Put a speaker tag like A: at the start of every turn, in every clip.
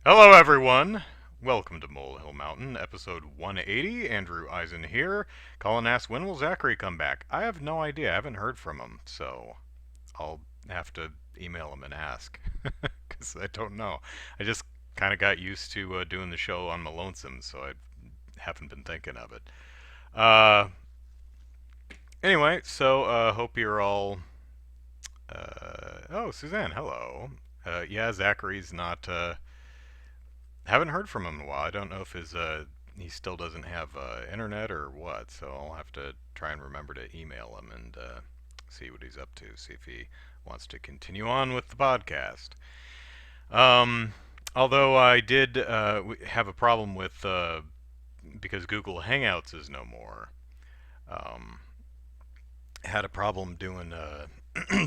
A: Hello, everyone. Welcome to Molehill Mountain, episode 180. Andrew Eisen here. Colin asks, when will Zachary come back? I have no idea. I haven't heard from him, so I'll have to email him and ask, because I don't know. I just kind of got used to doing the show on my lonesome, so I haven't been thinking of it. Uh, anyway, so hope you're all. Oh, Suzanne, hello. Yeah, Zachary's not. Haven't heard from him in a while. I don't know if he still doesn't have internet or what. So I'll have to try and remember to email him and see what he's up to. See if he wants to continue on with the podcast. Um, although I did have a problem with because Google Hangouts is no more. Um, had a problem doing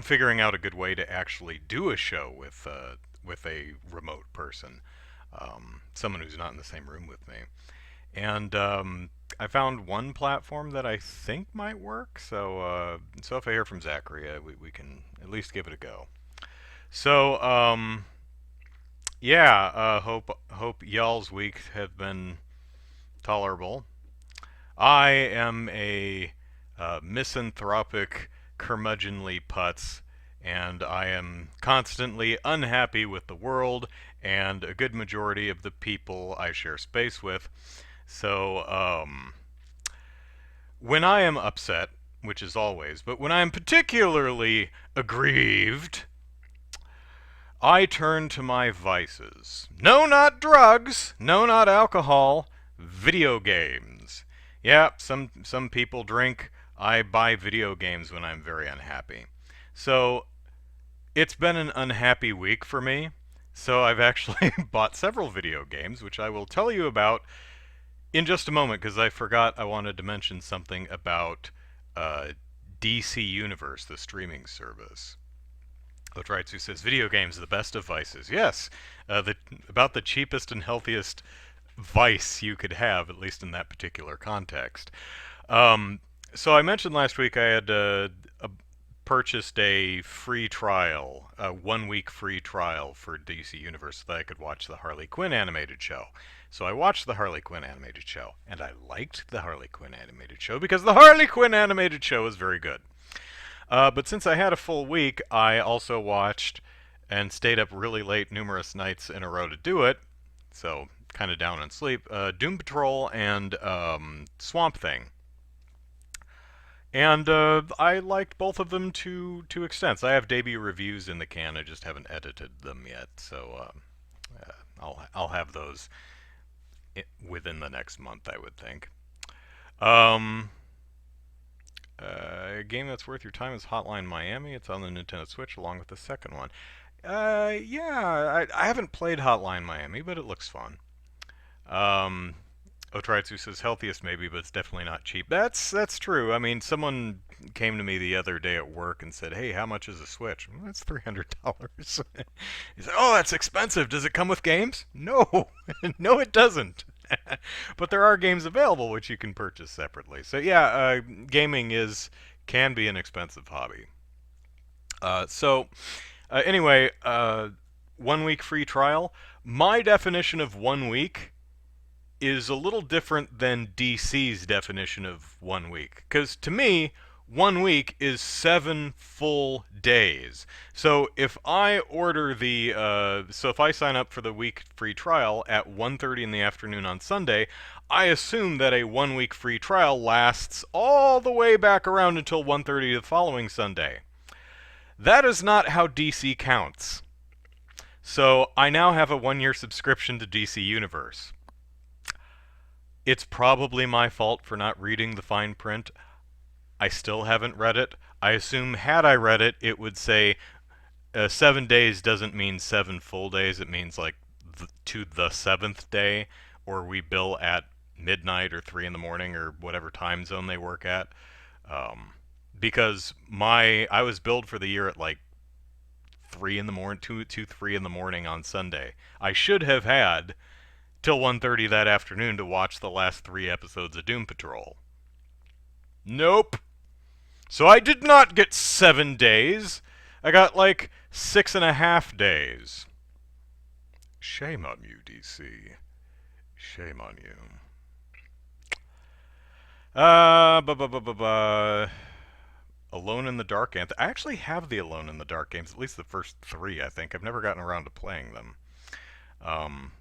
A: figuring out a good way to actually do a show with a remote person, someone who's not in the same room with me. And I found one platform that I think might work. So if I hear from Zachary, we can at least give it a go. So yeah, hope y'all's week have been tolerable. I am a misanthropic, curmudgeonly putz, and I am constantly unhappy with the world and a good majority of the people I share space with. So, when I am upset, which is always, but when I am particularly aggrieved, I turn to my vices. No, not drugs. No, not alcohol. Video games. Yeah, some people drink. I buy video games when I'm very unhappy. So it's been an unhappy week for me. So I've actually bought several video games, which I will tell you about in just a moment, because I forgot I wanted to mention something about uh, DC Universe, the streaming service. Otritsu says, video games, the best of vices. Yes, about the cheapest and healthiest vice you could have, at least in that particular context. So I mentioned last week I had purchased a free trial, a 1 week free trial for DC Universe so that I could watch the Harley Quinn animated show. So I watched the Harley Quinn animated show, and I liked the Harley Quinn animated show because the Harley Quinn animated show is very good. But since I had a full week, I also watched and stayed up really late numerous nights in a row to do it. So kind of down on sleep. Doom Patrol and Swamp Thing. And I liked both of them to extents. I have debut reviews in the can. I just haven't edited them yet, so I'll have those within the next month, I would think. Um, a game that's worth your time is Hotline Miami. It's on the Nintendo Switch along with the second one. Yeah, I haven't played Hotline Miami, but it looks fun. Um, Otritsu says healthiest maybe, but it's definitely not cheap. That's true. I mean, someone came to me the other day at work and said, "Hey, how much is a Switch?" Well, that's $300. He said, "Oh, that's expensive. Does it come with games?" No, no, it doesn't. But there are games available which you can purchase separately. So yeah, gaming can be an expensive hobby. Anyway, 1 week free trial. My definition of 1 week is a little different than DC's definition of 1 week. Because to me, 1 week is 7 full days. So if I if I sign up for the week free trial at 1:30 in the afternoon on Sunday, I assume that a 1 week free trial lasts all the way back around until 1:30 the following Sunday. That is not how DC counts. So I now have a 1 year subscription to DC Universe. It's probably my fault for not reading the fine print. I still haven't read it. I assume had I read it, it would say 7 days doesn't mean 7 full days. It means like to the seventh day, or we bill at midnight or 3 in the morning or whatever time zone they work at. Because I was billed for the year at like 3 in the morning, 3 in the morning on Sunday. I should have had till 1:30 that afternoon to watch the last 3 episodes of Doom Patrol. Nope. So I did not get 7 days. I got like 6.5 days. Shame on you, DC. Shame on you. Bu bu bu bu bu. Alone in the Dark games. I actually have the Alone in the Dark games, at least the first three, I think. I've never gotten around to playing them. Um,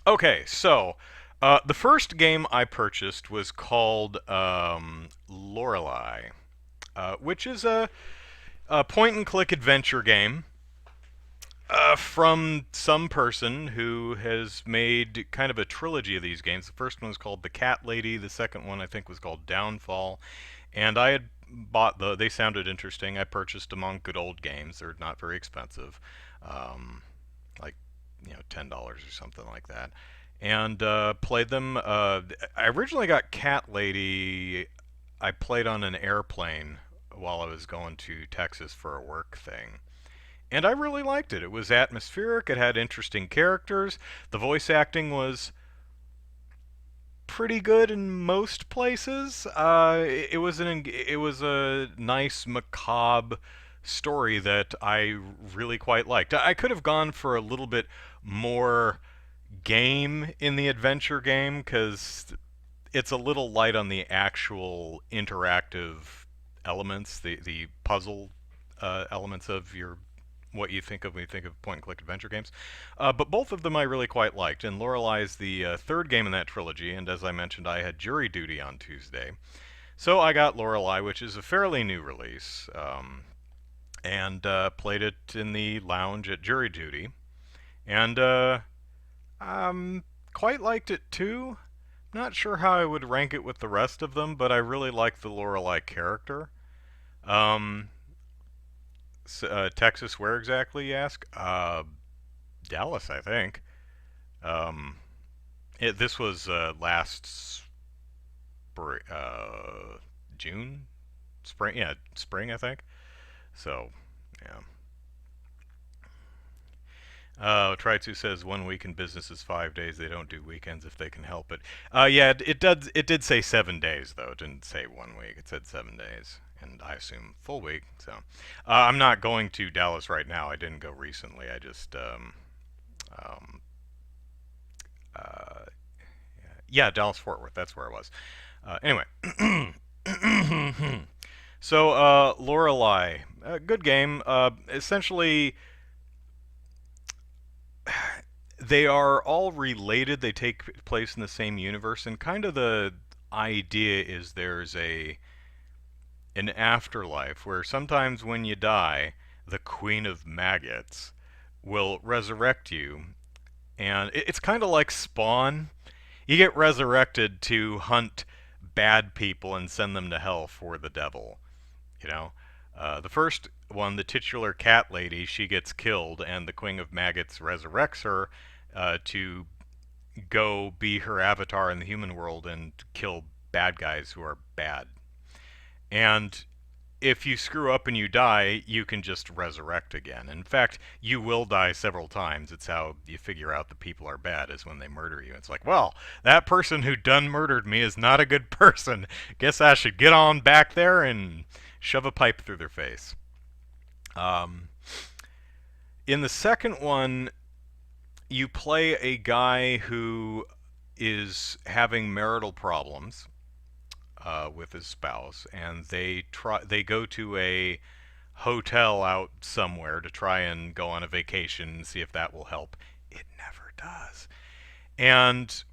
A: okay, so the first game I purchased was called Lorelai, which is a point and click adventure game from some person who has made kind of a trilogy of these games. The first one was called The Cat Lady. The second one I think was called Downfall. And I had bought they sounded interesting. I purchased them on Good Old Games. They're not very expensive, like $10 or something like that. And played them. I originally got Cat Lady. I played on an airplane while I was going to Texas for a work thing. And I really liked it. It was atmospheric, it had interesting characters, the voice acting was pretty good in most places. It was a nice macabre story that I really quite liked. I could have gone for a little bit more game in the adventure game because it's a little light on the actual interactive elements, the puzzle elements of your what you think of when you think of point-and-click adventure games. But both of them I really quite liked, and Lorelei is the third game in that trilogy, and as I mentioned, I had jury duty on Tuesday. So I got Lorelei, which is a fairly new release, and played it in the lounge at jury duty, and quite liked it too. Not sure how I would rank it with the rest of them, but I really like the Lorelei character. Um, Texas, where exactly, you ask? Dallas, I think. Um, this was last June? Spring? Yeah, spring, I think. So, yeah. Tritsu says 1 week in business is 5 days. They don't do weekends if they can help it. Yeah, it did say 7 days though. It didn't say 1 week. It said 7 days, and I assume full week. So I'm not going to Dallas right now. I didn't go recently. I just um, uh, yeah, Dallas Fort Worth. That's where I was. Anyway. So, Lorelei, good game. Essentially, they are all related. They take place in the same universe, and kind of the idea is there's an afterlife where sometimes when you die, the Queen of Maggots will resurrect you, and it's kind of like Spawn. You get resurrected to hunt bad people and send them to hell for the devil. You know, the first one, the titular cat lady, she gets killed, and the Queen of Maggots resurrects her to go be her avatar in the human world and kill bad guys who are bad. And if you screw up and you die, you can just resurrect again. In fact, you will die several times. It's how you figure out the people are bad, is when they murder you. It's like, well, that person who done murdered me is not a good person. Guess I should get on back there and shove a pipe through their face. Um, in the second one, you play a guy who is having marital problems with his spouse, and they go to a hotel out somewhere to try and go on a vacation and see if that will help. It never does. And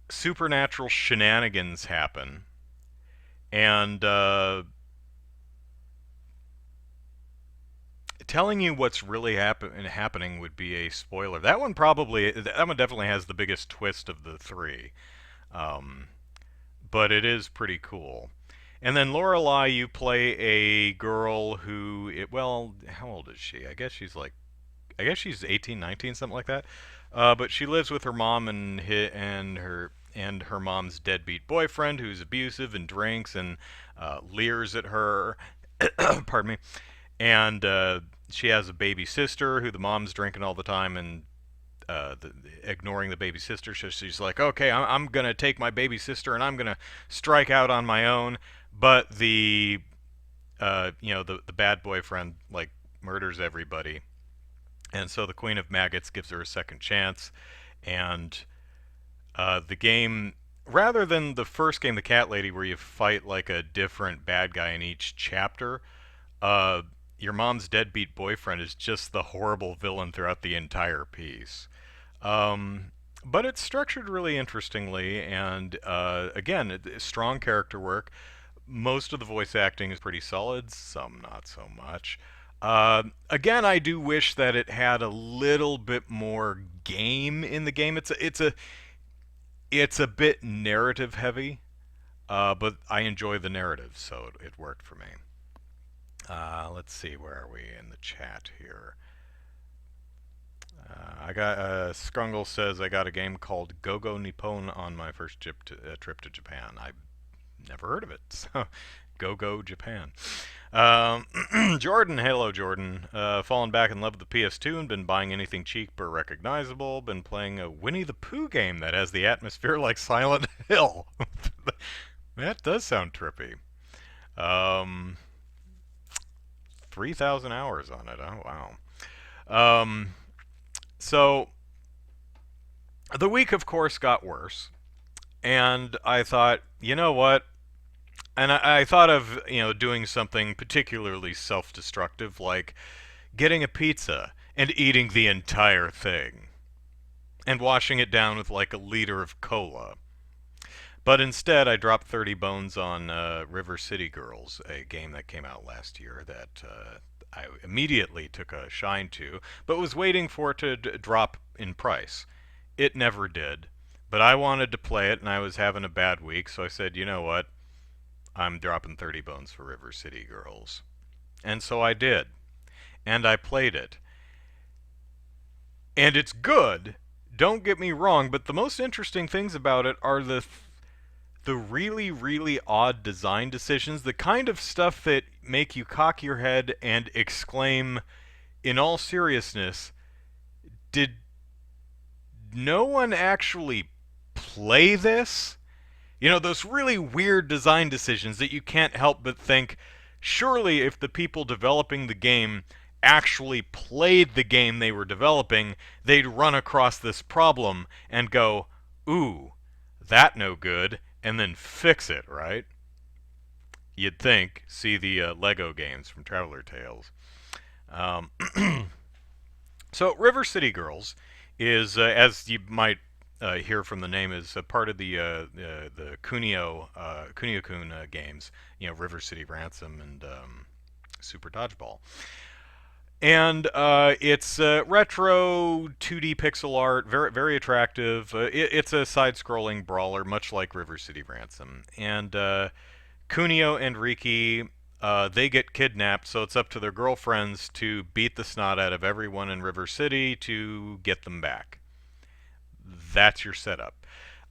A: supernatural shenanigans happen, and telling you what's really happening would be a spoiler. That one definitely has the biggest twist of the three. Um, but it is pretty cool. And then Lorelei, you play a girl who, well, how old is she? I guess she's 18, 19, something like that. But she lives with her mom and her mom's deadbeat boyfriend, who's abusive and drinks and leers at her. Pardon me. And she has a baby sister who the mom's drinking all the time and ignoring the baby sister. So she's like, okay, I'm going to take my baby sister and I'm going to strike out on my own. But the bad boyfriend, like, murders everybody. And so the Queen of Maggots gives her a second chance, and the game, rather than the first game, the Cat Lady, where you fight like a different bad guy in each chapter, uh, your mom's deadbeat boyfriend is just the horrible villain throughout the entire piece. Um, but it's structured really interestingly, and again, strong character work. Most of the voice acting is pretty solid, some not so much. Again, I do wish that it had a little bit more game in the game. It's a bit narrative heavy, but I enjoy the narrative, so it worked for me. Let's see, where are we in the chat here? I got Scrungle says I got a game called Go-Go Nippon on my first trip to Japan. I never heard of it. So, Go Japan. Jordan, hello Jordan. Fallen back in love with the PS2 and been buying anything cheap or recognizable. Been playing a Winnie the Pooh game that has the atmosphere like Silent Hill. That does sound trippy. 3,000 hours on it. Oh wow. So the week, of course, got worse, and I thought, you know what? And I thought of, doing something particularly self-destructive, like getting a pizza and eating the entire thing, and washing it down with like a liter of cola. But instead, I dropped 30 bones on River City Girls, a game that came out last year that I immediately took a shine to, but was waiting for it to drop in price. It never did. But I wanted to play it, and I was having a bad week, so I said, you know what? I'm dropping 30 bones for River City Girls. And so I did. And I played it. And it's good. Don't get me wrong, but the most interesting things about it are the really, really odd design decisions, the kind of stuff that make you cock your head and exclaim, in all seriousness, did no one actually play this? Those really weird design decisions that you can't help but think, surely if the people developing the game actually played the game they were developing, they'd run across this problem and go, ooh, that no good, and then fix it, right? You'd think. See the Lego games from Traveler Tales. Um, so River City Girls is, as you might hear from the name, is a part of the Kunio-kun games. River City Ransom and Super Dodgeball. And it's retro 2D pixel art, very very attractive. It's a side-scrolling brawler, much like River City Ransom. And Kunio and Riki, they get kidnapped, so it's up to their girlfriends to beat the snot out of everyone in River City to get them back. That's your setup.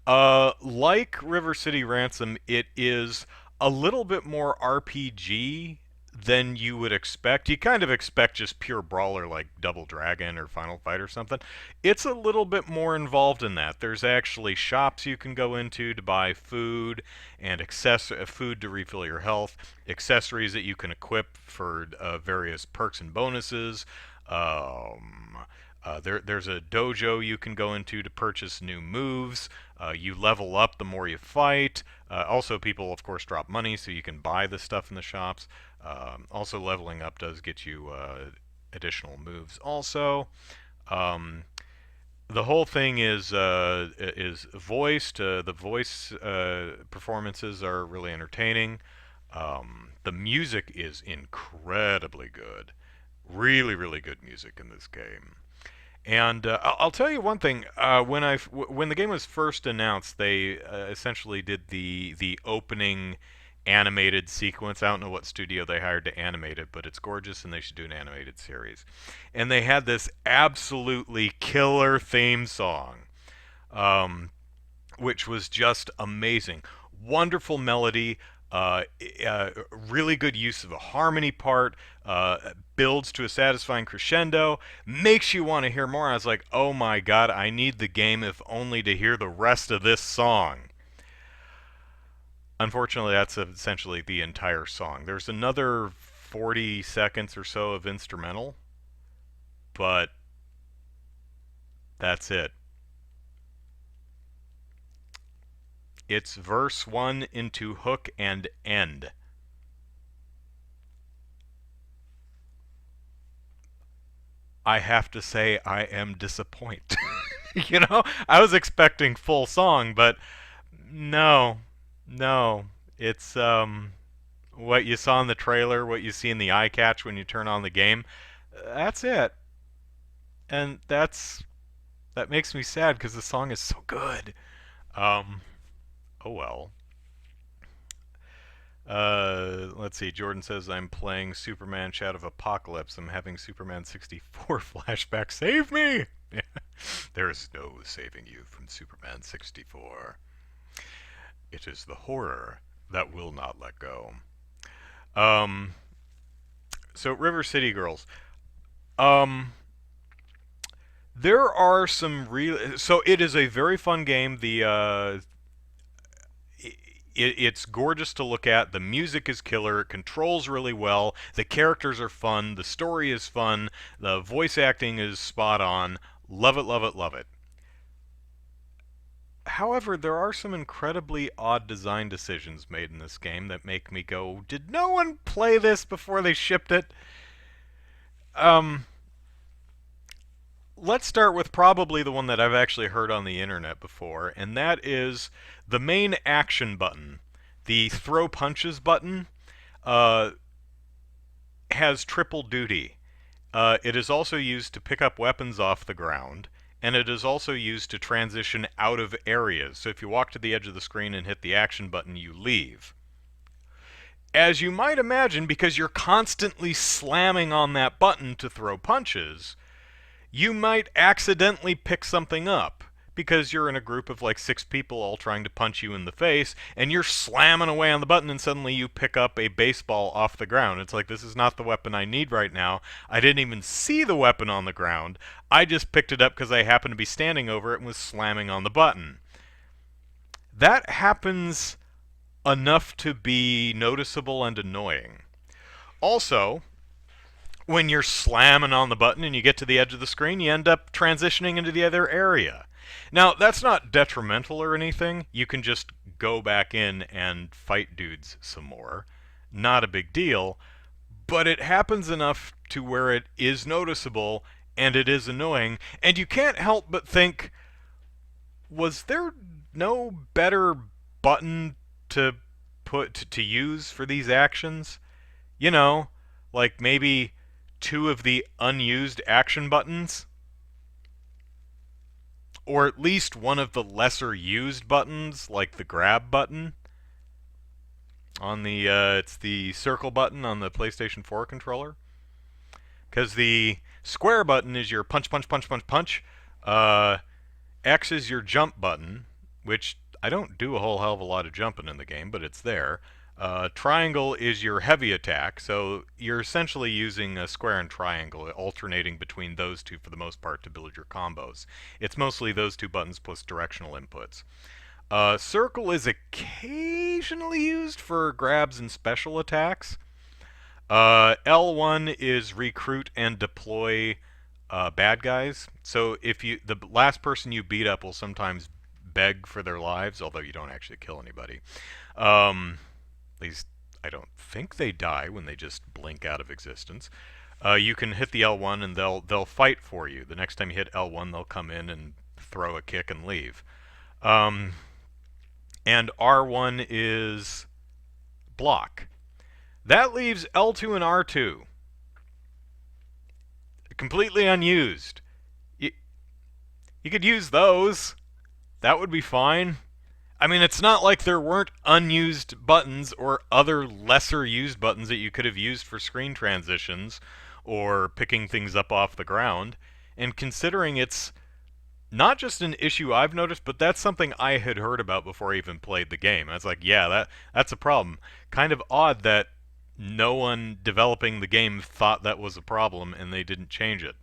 A: Like River City Ransom, it is a little bit more RPG than you would expect. You kind of expect just pure brawler like Double Dragon or Final Fight or something. It's a little bit more involved in that. There's actually shops you can go into to buy food and food to refill your health, accessories that you can equip for various perks and bonuses. There's a dojo you can go into to purchase new moves. You level up the more you fight. Also, people, of course, drop money, so you can buy the stuff in the shops. Also, leveling up does get you additional moves. Also, the whole thing is voiced. The voice performances are really entertaining. The music is incredibly good. Really, really good music in this game. And I'll tell you one thing. When the game was first announced, they essentially did the opening animated sequence. I don't know what studio they hired to animate it, but it's gorgeous, and they should do an animated series. And they had this absolutely killer theme song, um, which was just amazing. Wonderful melody. Really good use of a harmony part, builds to a satisfying crescendo, makes you want to hear more. I was like, oh my god, I need the game if only to hear the rest of this song. Unfortunately, that's essentially the entire song. There's another 40 seconds or so of instrumental, but That's it. It's verse 1 into hook and end. I have to say I am disappointed. I was expecting full song, but no. No. It's what you saw in the trailer, what you see in the eye catch when you turn on the game. That's it. And that makes me sad because the song is so good. Um oh well. Let's see. Jordan says I'm playing Superman Shadow of Apocalypse. I'm having Superman 64 flashback. Save me! There is no saving you from Superman 64. It is the horror that will not let go. Um, so River City Girls. Um, there are some real. So it is a very fun game. It's gorgeous to look at. The music is killer. It controls really well. The characters are fun. The story is fun. The voice acting is spot on. Love it, love it, love it. However, there are some incredibly odd design decisions made in this game that make me go, did no one play this before they shipped it? Um, let's start with probably the one that I've actually heard on the internet before, and that is the main action button. The throw punches button uh, has triple duty. It is also used to pick up weapons off the ground, and it is also used to transition out of areas. So if you walk to the edge of the screen and hit the action button, you leave. As you might imagine, because you're constantly slamming on that button to throw punches, you might accidentally pick something up because you're in a group of like 6 people all trying to punch you in the face, and you're slamming away on the button, and suddenly you pick up a baseball off the ground. It's like, this is not the weapon I need right now. I didn't even see the weapon on the ground. I just picked it up because I happened to be standing over it and was slamming on the button. That happens enough to be noticeable and annoying. Also, when you're slamming on the button and you get to the edge of the screen, you end up transitioning into the other area. Now, that's not detrimental or anything. You can just go back in and fight dudes some more. Not a big deal, but it happens enough to where it is noticeable and it is annoying, and you can't help but think, was there no better button to to use for these actions? You know, like maybe 2 of the unused action buttons, or at least one of the lesser used buttons, like the grab button on the it's the circle button on the PlayStation 4 controller. Because the square button is your punch, punch, punch, punch, punch. X is your jump button, which I don't do a whole hell of a lot of jumping in the game, but it's there. Triangle is your heavy attack, so you're essentially using a square and triangle, alternating between those two for the most part to build your combos. It's mostly those 2 buttons plus directional inputs. Circle is occasionally used for grabs and special attacks. L1 is recruit and deploy bad guys. So if the last person you beat up will sometimes beg for their lives, although you don't actually kill anybody. At least I don't think they die when they just blink out of existence. You can hit the L1 and they'll fight for you. The next time you hit L1, they'll come in and throw a kick and leave. And R1 is block. That leaves L2 and R2 completely unused. You could use those. That would be fine. I mean, it's not like there weren't unused buttons or other lesser used buttons that you could have used for screen transitions or picking things up off the ground. And considering it's not just an issue I've noticed, but that's something I had heard about before I even played the game. I was like, yeah, that's a problem. Kind of odd that no one developing the game thought that was a problem and they didn't change it.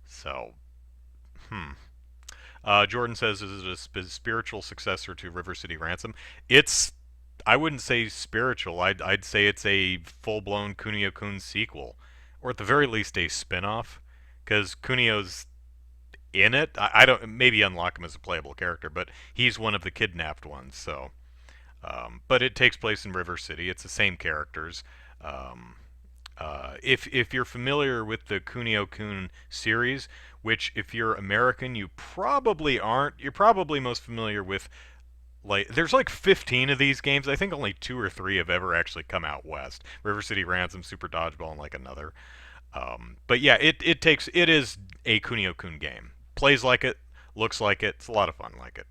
A: So, Jordan says, is it a spiritual successor to River City Ransom? It's, I wouldn't say spiritual. I'd say it's a full-blown Kunio-kun sequel, or at the very least a spin-off, because Kunio's in it. I don't maybe unlock him as a playable character, but he's one of the kidnapped ones. So, but it takes place in River City. It's the same characters. Um, if you're familiar with the Kunio-kun series, which if you're American you probably aren't, you're probably most familiar with, like, there's like 15 of these games. I think only 2 or 3 have ever actually come out west. River City Ransom, Super Dodgeball, and like another. But yeah, it is a Kunio-kun game. Plays like it, looks like it. It's a lot of fun like it.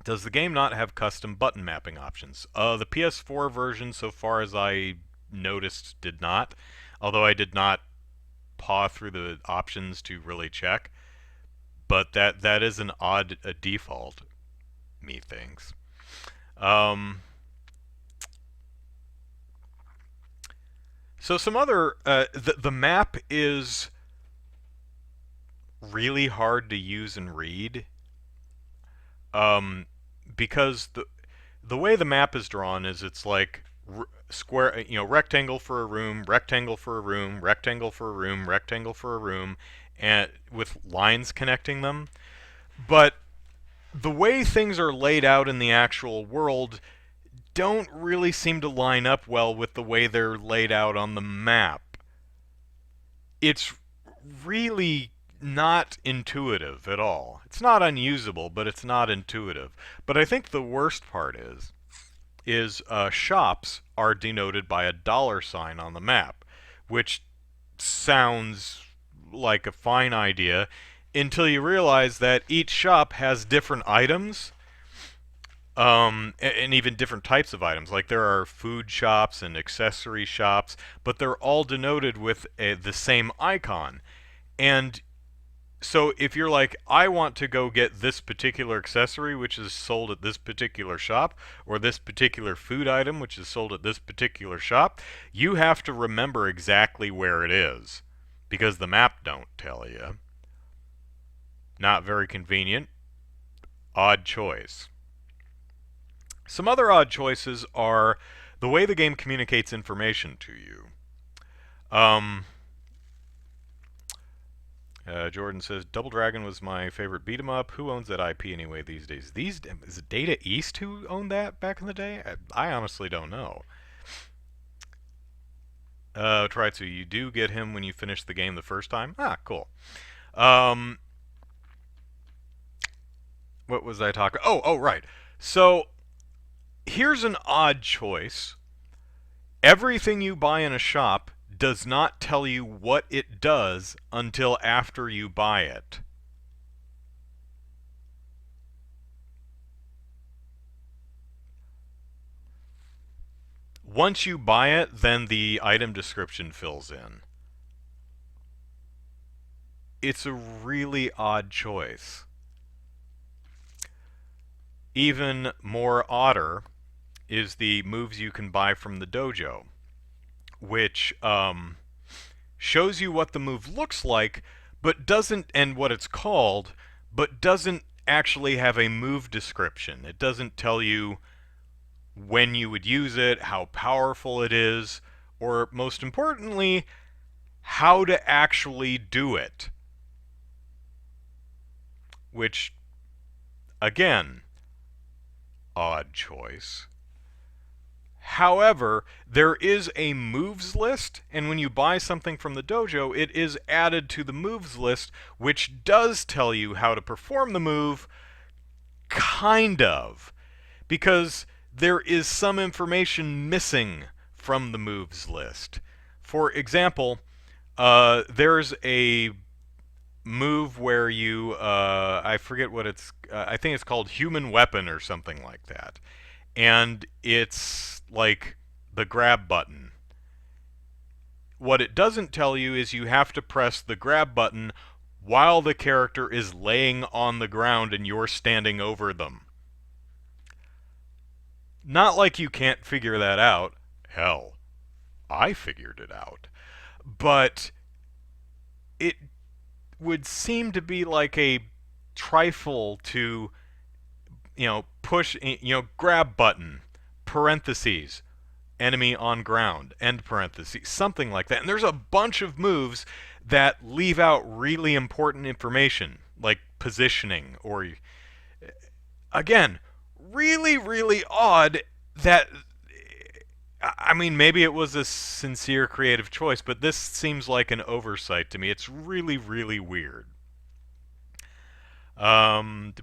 A: Does the game not have custom button mapping options? The PS4 version, so far as I noticed, did not. Although I did not paw through the options to really check. But that is an odd default, methinks. So some other the map is really hard to use and read, because the way the map is drawn is it's like square, rectangle for a room, rectangle for a room, rectangle for a room, rectangle for a room, and with lines connecting them. But the way things are laid out in the actual world don't really seem to line up well with the way they're laid out on the map. It's really not intuitive at all. It's not unusable, but it's not intuitive. But I think the worst part is shops are denoted by a $sign on the map, which sounds like a fine idea until you realize that each shop has different items, and even different types of items. Like there are food shops and accessory shops, but they're all denoted with the same icon. And so if you're like, I want to go get this particular accessory which is sold at this particular shop, or this particular food item which is sold at this particular shop, you have to remember exactly where it is, because the map don't tell you. Not very convenient. Odd choice. Some other odd choices are the way the game communicates information to you. Jordan says, Double Dragon was my favorite beat 'em up. Who owns that IP anyway these days? Is it Data East who owned that back in the day? I honestly don't know. Tritsu, you do get him when you finish the game the first time? Ah, cool. What was I talking? Oh, right. So, here's an odd choice. Everything you buy in a shop does not tell you what it does until after you buy it. Once you buy it, then the item description fills in. It's a really odd choice. Even more odder is the moves you can buy from the dojo, which shows you what the move looks like, but doesn't, and what it's called, but doesn't actually have a move description. It doesn't tell you when you would use it, how powerful it is, or most importantly, how to actually do it. Which, again, odd choice. However, there is a moves list, and when you buy something from the dojo, it is added to the moves list, which does tell you how to perform the move, kind of, because there is some information missing from the moves list. For example, there's a move where you, I forget what it's, I think it's called Human Weapon or something like that. And it's like the grab button. What it doesn't tell you is you have to press the grab button while the character is laying on the ground and you're standing over them. Not like you can't figure that out. Hell, I figured it out. But it would seem to be like a trifle to, push, grab button, parentheses, enemy on ground, end parentheses, something like that. And there's a bunch of moves that leave out really important information, like positioning, or again, really, really odd that. I mean, maybe it was a sincere creative choice, but this seems like an oversight to me. It's really, really weird. Um,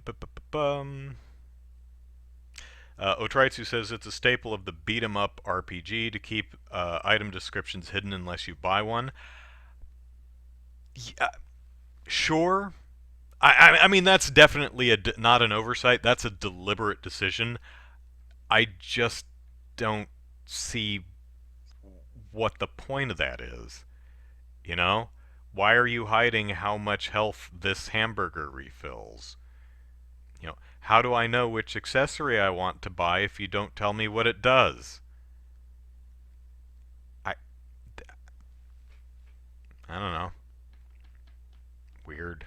A: Otritsu says it's a staple of the beat 'em up RPG to keep item descriptions hidden unless you buy one. Yeah, sure. I mean, that's definitely not an oversight. That's a deliberate decision. I just don't see what the point of that is. You know? Why are you hiding how much health this hamburger refills? How do I know which accessory I want to buy if you don't tell me what it does? I I don't know. Weird.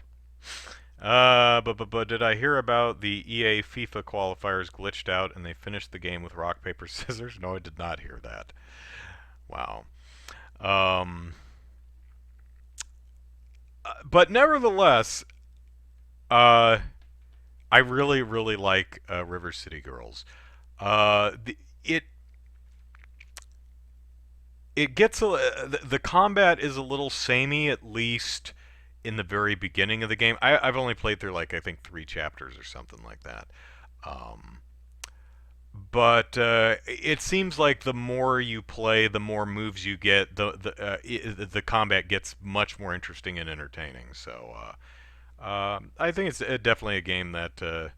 A: But did I hear about the EA FIFA qualifiers glitched out and they finished the game with rock paper scissors? No, I did not hear that. Wow. Um, but nevertheless, uh, I really, really like River City Girls. It gets the combat is a little samey, at least in the very beginning of the game. I've only played through like I think 3 chapters or something like that. Um, but it seems like the more you play, the more moves you get. The combat gets much more interesting and entertaining. So I think it's definitely a game that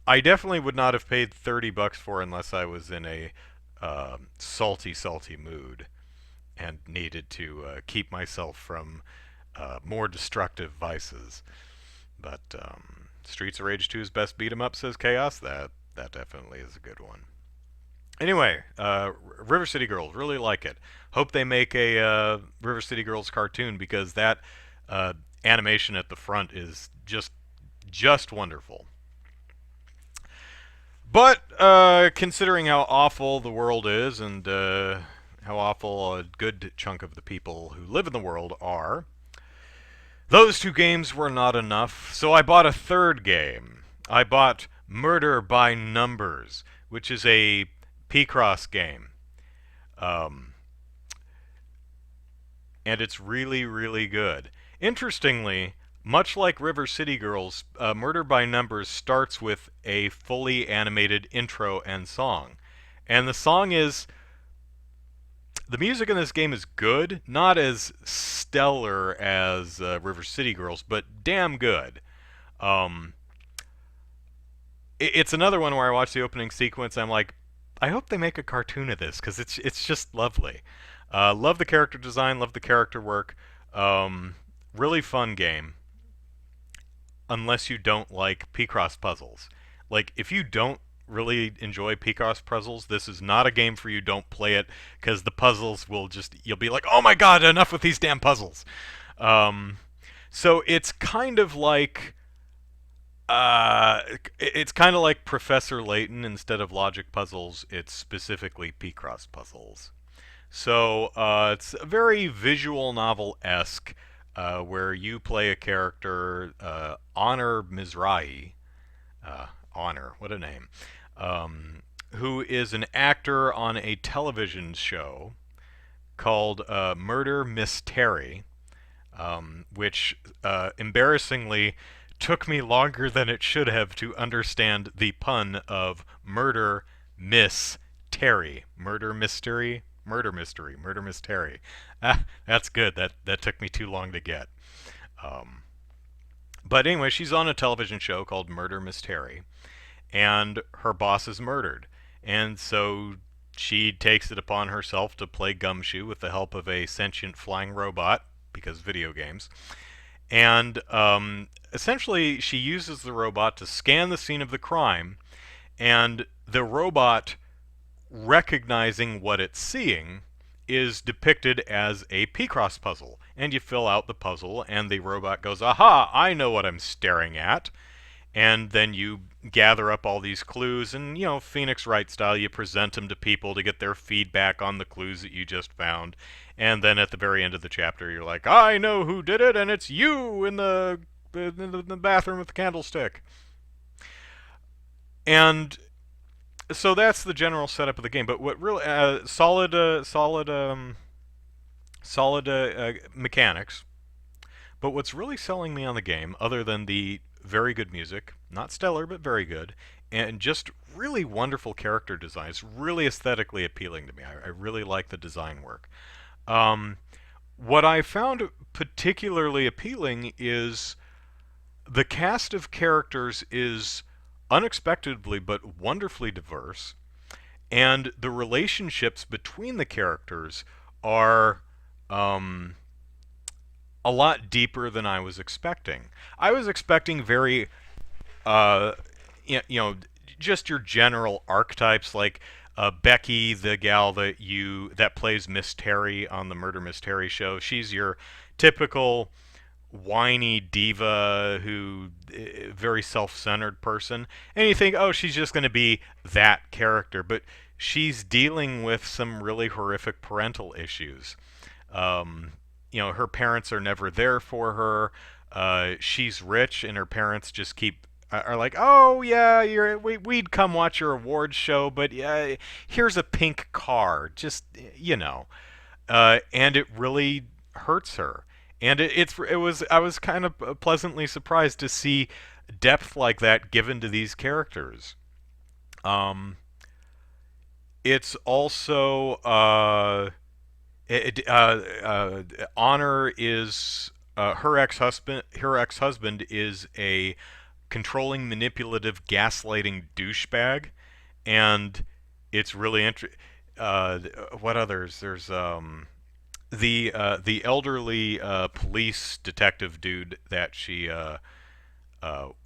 A: I definitely would not have paid $30 for unless I was in a salty, salty mood and needed to keep myself from more destructive vices. But Streets of Rage 2's best beat 'em up, says Chaos. That definitely is a good one. Anyway, River City Girls, really like it. Hope they make a River City Girls cartoon because that animation at the front is just wonderful. But considering how awful the world is and how awful a good chunk of the people who live in the world are, those 2 games were not enough, so I bought a third game. I bought Murder by Numbers, which is a Picross game. Um, and it's really, really good. Interestingly, much like River City Girls, Murder by Numbers starts with a fully animated intro and song. And the music in this game is good, not as stellar as River City Girls, but damn good. Um, it's another one where I watch the opening sequence. I'm like, I hope they make a cartoon of this because it's just lovely. Love the character design, love the character work. Really fun game. Unless you don't like Picross puzzles. Like if you don't really enjoy Picross puzzles, this is not a game for you. Don't play it because the puzzles will you'll be like, oh my god, enough with these damn puzzles. So it's kind of like Professor Layton. Instead of logic puzzles, it's specifically Picross puzzles. So it's a very visual novel-esque, where you play a character, Honor Mizrahi. Honor, what a name. Who is an actor on a television show called Murder Mystery, which embarrassingly took me longer than it should have to understand the pun of Murder Miss Terry. Murder Mystery? Murder Mystery. Murder Mystery. Ah, that's good. That took me too long to get. But anyway, she's on a television show called Murder Mystery, and her boss is murdered. And so she takes it upon herself to play gumshoe with the help of a sentient flying robot, because video games. And essentially, she uses the robot to scan the scene of the crime, and the robot, recognizing what it's seeing, is depicted as a Picross puzzle. And you fill out the puzzle, and the robot goes, aha, I know what I'm staring at. and then you gather up all these clues, and Phoenix Wright style, you present them to people to get their feedback on the clues that you just found, and then at the very end of the chapter you're like, I know who did it, and it's you in the bathroom with the candlestick. And so that's the general setup of the game. But what really solid mechanics. But what's really selling me on the game, other than the very good music, not stellar but very good, and just really wonderful character designs, really aesthetically appealing to me. I really like the design work. Um, what I found particularly appealing is the cast of characters is unexpectedly but wonderfully diverse, and the relationships between the characters are um, a lot deeper than I was expecting. I was expecting very, uh, you know, just your general archetypes, like Becky, the gal that plays Miss Terry on the Murder Miss Terry show. She's your typical whiny diva who very self-centered person, and you think, oh, she's just going to be that character, but she's dealing with some really horrific parental issues. um, her parents are never there for her. She's rich and her parents just keep are like, oh yeah, we'd come watch your awards show, but yeah, here's a pink car, just and it really hurts her. And I was kind of pleasantly surprised to see depth like that given to these characters. Um, it's also Honor is Her ex-husband is a controlling, manipulative, gaslighting douchebag, and it's really interesting. What others? There's the elderly police detective dude that she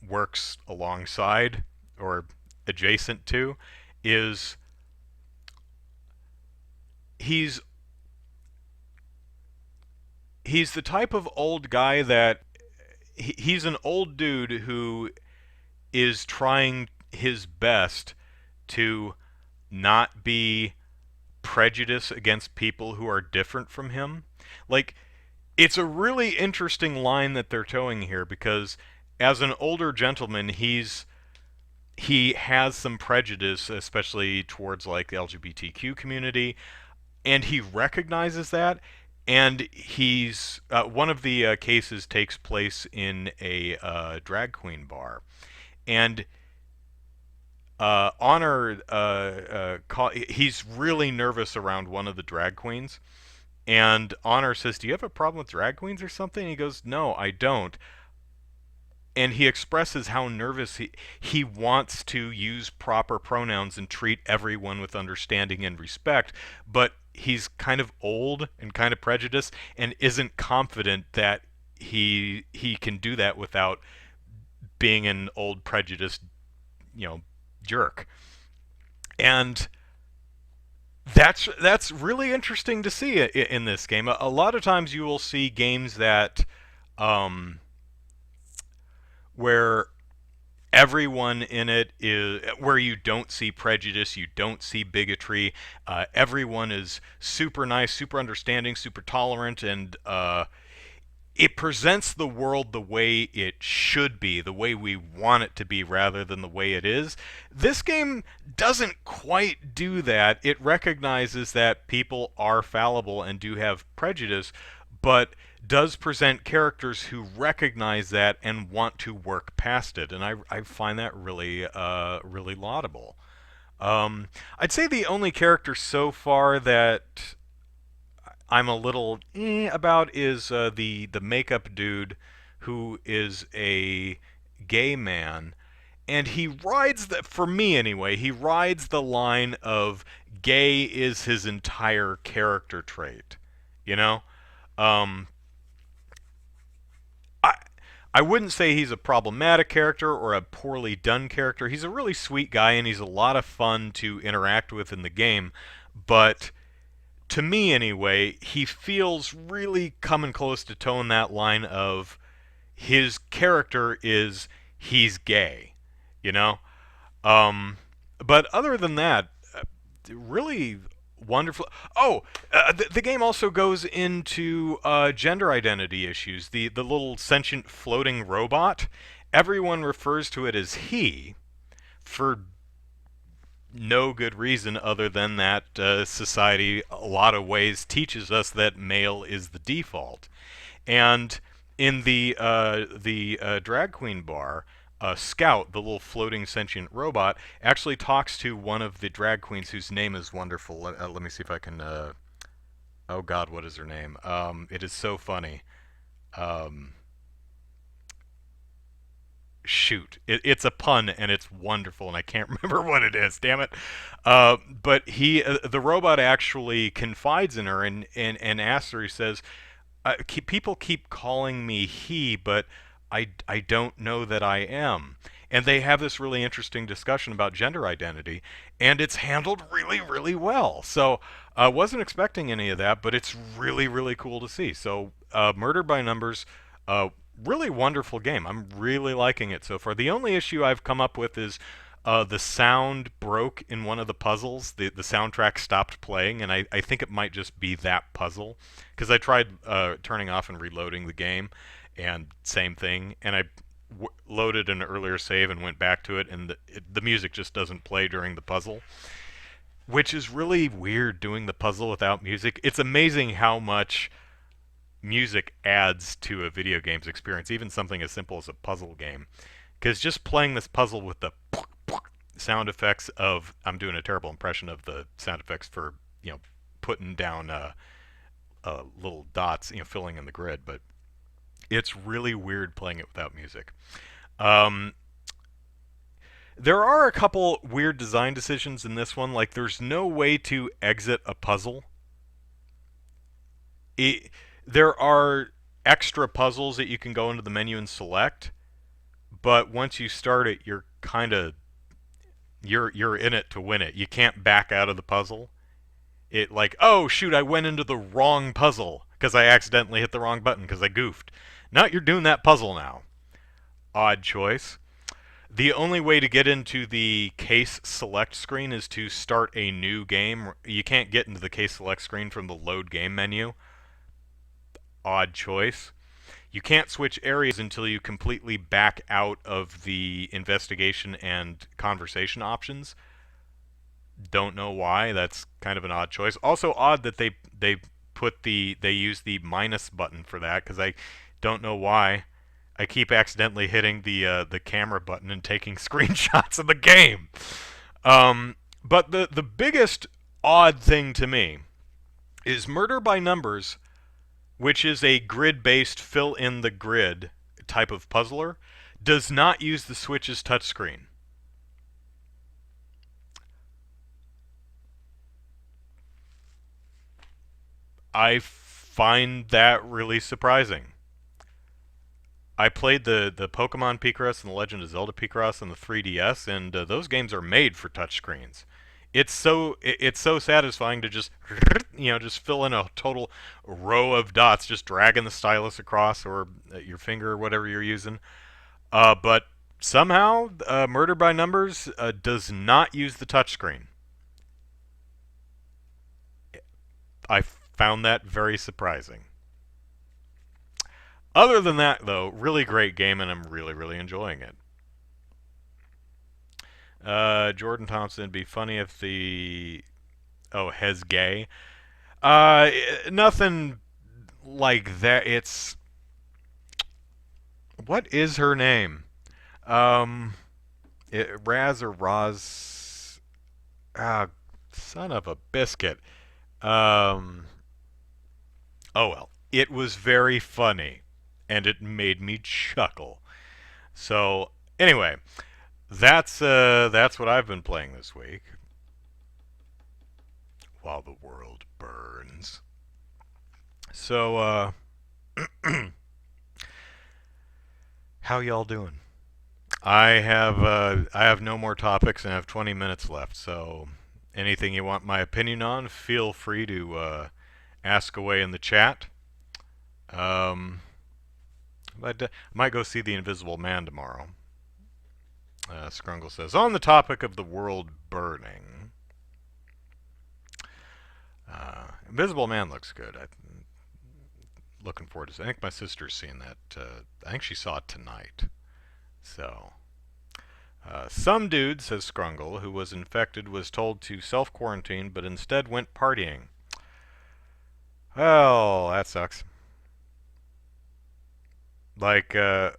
A: works alongside or adjacent to is he's he's the type of old guy that he's an old dude who is trying his best to not be prejudiced against people who are different from him. Like, it's a really interesting line that they're towing here, because as an older gentleman, he has some prejudice, especially towards like the LGBTQ community, and he recognizes that. And he's one of the cases takes place in a drag queen bar, and Honor he's really nervous around one of the drag queens, and Honor says, "Do you have a problem with drag queens or something?" And he goes, "No, I don't." And he expresses how nervous he wants to use proper pronouns and treat everyone with understanding and respect, but he's kind of old and kind of prejudiced and isn't confident that he can do that without being an old prejudiced, you know, jerk. And that's really interesting to see in this game. A lot of times you will see games that um, where everyone in it is where you don't see prejudice, you don't see bigotry. Everyone is super nice, super understanding, super tolerant, and it presents the world the way it should be, the way we want it to be, rather than the way it is. This game doesn't quite do that. It recognizes that people are fallible and do have prejudice, but does present characters who recognize that and want to work past it. And I find that really, really laudable. I'd say the only character so far that I'm a little about is the makeup dude, who is a gay man, and he rides the for me anyway. He rides the line of gay is his entire character trait. You know, um, I I wouldn't say he's a problematic character or a poorly done character. He's a really sweet guy, and he's a lot of fun to interact with in the game, but to me anyway, he feels really coming close to towing that line of his character is he's gay, you know. Um, but other than that, really wonderful. Oh, the game also goes into gender identity issues. The little sentient floating robot, everyone refers to it as he for no good reason other than that society a lot of ways teaches us that male is the default. And in the drag queen bar, Scout, the little floating sentient robot, actually talks to one of the drag queens whose name is wonderful. Let me see if I can. Oh God, what is her name? It is so funny. Um, Shoot, it's a pun and it's wonderful, and I can't remember what it is. Damn it! But the robot actually confides in her and asks her. He says, people keep calling me he, but I don't know that I am. And they have this really interesting discussion about gender identity, and it's handled really, really well. So I wasn't expecting any of that, but it's really, really cool to see. So Murder by Numbers, uh, really wonderful game. I'm really liking it so far. The only issue I've come up with is the sound broke in one of the puzzles. The soundtrack stopped playing, and I think it might just be that puzzle. Because I tried turning off and reloading the game, and same thing. And I loaded an earlier save and went back to it, and the music just doesn't play during the puzzle. Which is really weird doing the puzzle without music. It's amazing how much music adds to a video game's experience, even something as simple as a puzzle game. Because just playing this puzzle with the sound effects of, I'm doing a terrible impression of the sound effects for, putting down little dots, filling in the grid, but it's really weird playing it without music. Um, there are a couple weird design decisions in this one, like there's no way to exit a puzzle. There are extra puzzles that you can go into the menu and select, but once you start it, you're in it to win it. You can't back out of the puzzle. It like, oh shoot, I went into the wrong puzzle because I accidentally hit the wrong button because I goofed. No, you're doing that puzzle now. Odd choice. The only way to get into the case select screen is to start a new game. You can't get into the case select screen from the load game menu. Odd choice. You can't switch areas until you completely back out of the investigation and conversation options. Don't know why. That's kind of an odd choice. Also odd that they use the minus button for that, because I don't know why. I keep accidentally hitting the camera button and taking screenshots of the game. But the biggest odd thing to me is Murder by Numbers, which is a grid-based fill-in-the-grid type of puzzler, does not use the Switch's touchscreen. I find that really surprising. I played the Pokemon Picross and the Legend of Zelda Picross on the 3DS, and those games are made for touchscreens. It's so satisfying to just just fill in a total row of dots, just dragging the stylus across or your finger or whatever you're using. But somehow, Murder by Numbers does not use the touchscreen. I found that very surprising. Other than that, though, really great game, and I'm really, really enjoying it. Jordan Thompson, it'd be funny if the Hez gay. Uh, Nothing like that. It's what is her name? Um, Raz or Roz? Ah, son of a biscuit. Um, oh well, it was very funny, and it made me chuckle. So anyway, that's what I've been playing this week. While the world burns. So how y'all doing? I have no more topics and I have 20 minutes left. So anything you want my opinion on, feel free to ask away in the chat. But I might go see The Invisible Man tomorrow. Scrungle says, on the topic of the world burning, Invisible Man looks good. Looking forward to it. I think my sister's seen that. I think she saw it tonight. So, some dude, says Scrungle, who was infected was told to self-quarantine, but instead went partying. Well, that sucks. Like, partying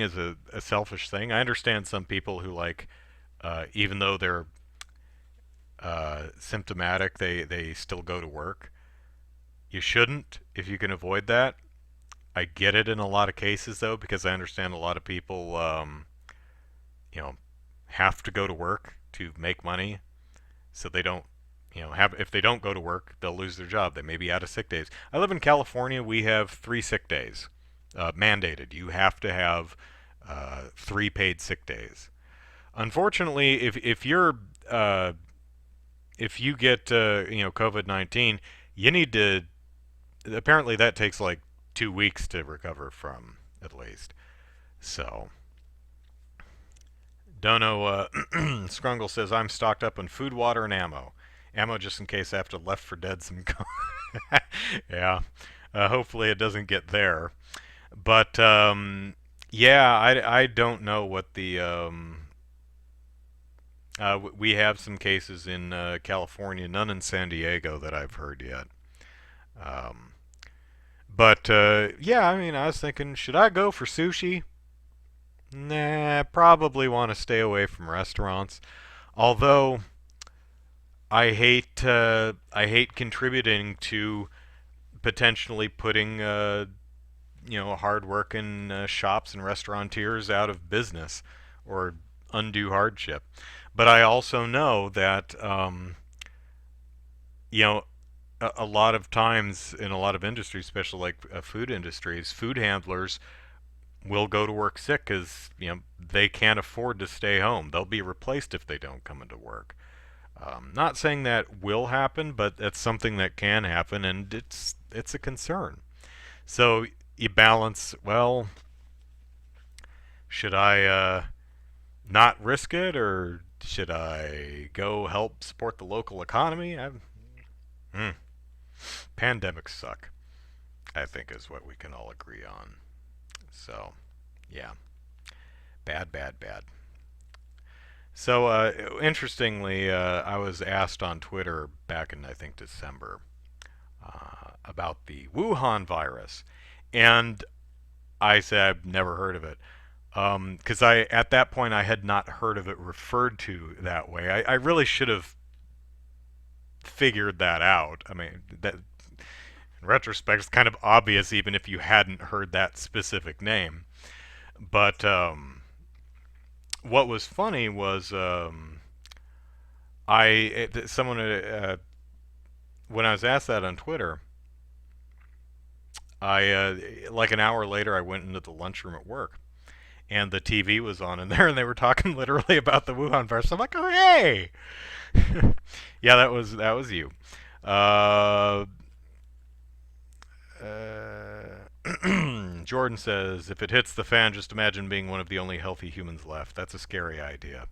A: is a selfish thing. I understand some people who like, even though they're symptomatic, they still go to work. You shouldn't if you can avoid that. I get it in a lot of cases though, because I understand a lot of people, you know, have to go to work to make money, so they don't, have if they don't go to work, they'll lose their job. They may be out of sick days. I live in California. We have 3 sick days, mandated. You have to have 3 paid sick days. Unfortunately, if you get COVID-19, you need to. Apparently, that takes like 2 weeks to recover from, at least. So, don't know. Scrungle says I'm stocked up on food, water, and ammo. Ammo just in case I have to Left 4 Dead some. Yeah. Hopefully it doesn't get there. But yeah, I don't know what the we have some cases in California, none in San Diego that I've heard yet. Um, but yeah, I mean, I was thinking, should I go for sushi? Nah, probably want to stay away from restaurants. Although I hate contributing to potentially putting hardworking shops and restaurateurs out of business or undue hardship. But I also know that you know a lot of times in a lot of industries, especially like food industries, food handlers will go to work sick because they can't afford to stay home. They'll be replaced if they don't come into work. Not saying that will happen, but that's something that can happen, and it's a concern. So you balance. Well, should I not risk it, or should I go help support the local economy? Hmm. Pandemics suck, I think, is what we can all agree on. So, yeah, bad, bad, bad. So, interestingly, I was asked on Twitter back in, I think, December about the Wuhan virus, and I said I've never heard of it because at that point I had not heard of it referred to that way. I really should have figured that out. I mean, that in retrospect is kind of obvious, even if you hadn't heard that specific name. But what was funny was someone when I was asked that on Twitter, I like an hour later I went into the lunchroom at work, and the TV was on in there, and they were talking literally about the Wuhan virus. I'm like, oh hey, yeah, that was you. Uh, Jordan says, if it hits the fan, just imagine being one of the only healthy humans left. That's a scary idea.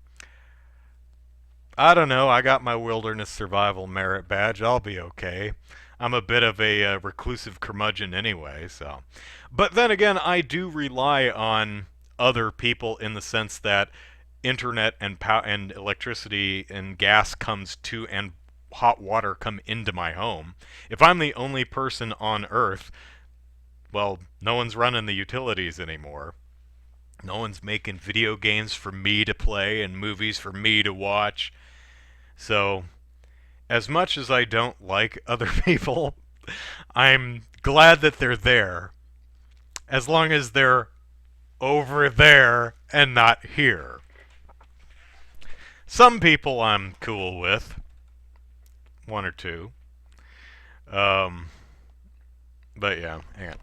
A: I don't know. I got my wilderness survival merit badge. I'll be okay. I'm a bit of a reclusive curmudgeon anyway, so. But then again, I do rely on other people in the sense that internet and electricity and gas comes to and hot water come into my home. If I'm the only person on Earth, well, no one's running the utilities anymore. No one's making video games for me to play and movies for me to watch. So, as much as I don't like other people, I'm glad that they're there. As long as they're over there and not here. Some people I'm cool with. One or two. Um, but yeah, hang on.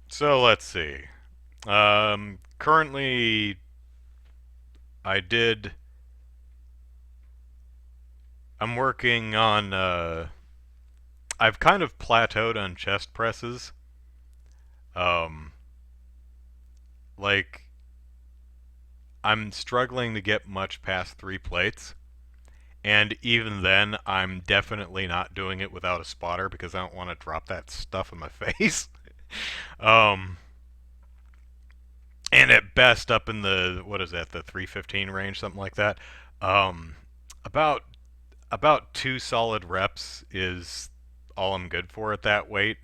A: So let's see. Currently, I did. I'm working on. I've kind of plateaued on chest presses. Um, like I'm struggling to get much past 3 plates. And even then, I'm definitely not doing it without a spotter because I don't want to drop that stuff in my face. um, and at best, up in the what is that, the 315 range, something like that. Um, about about 2 solid reps is all I'm good for at that weight.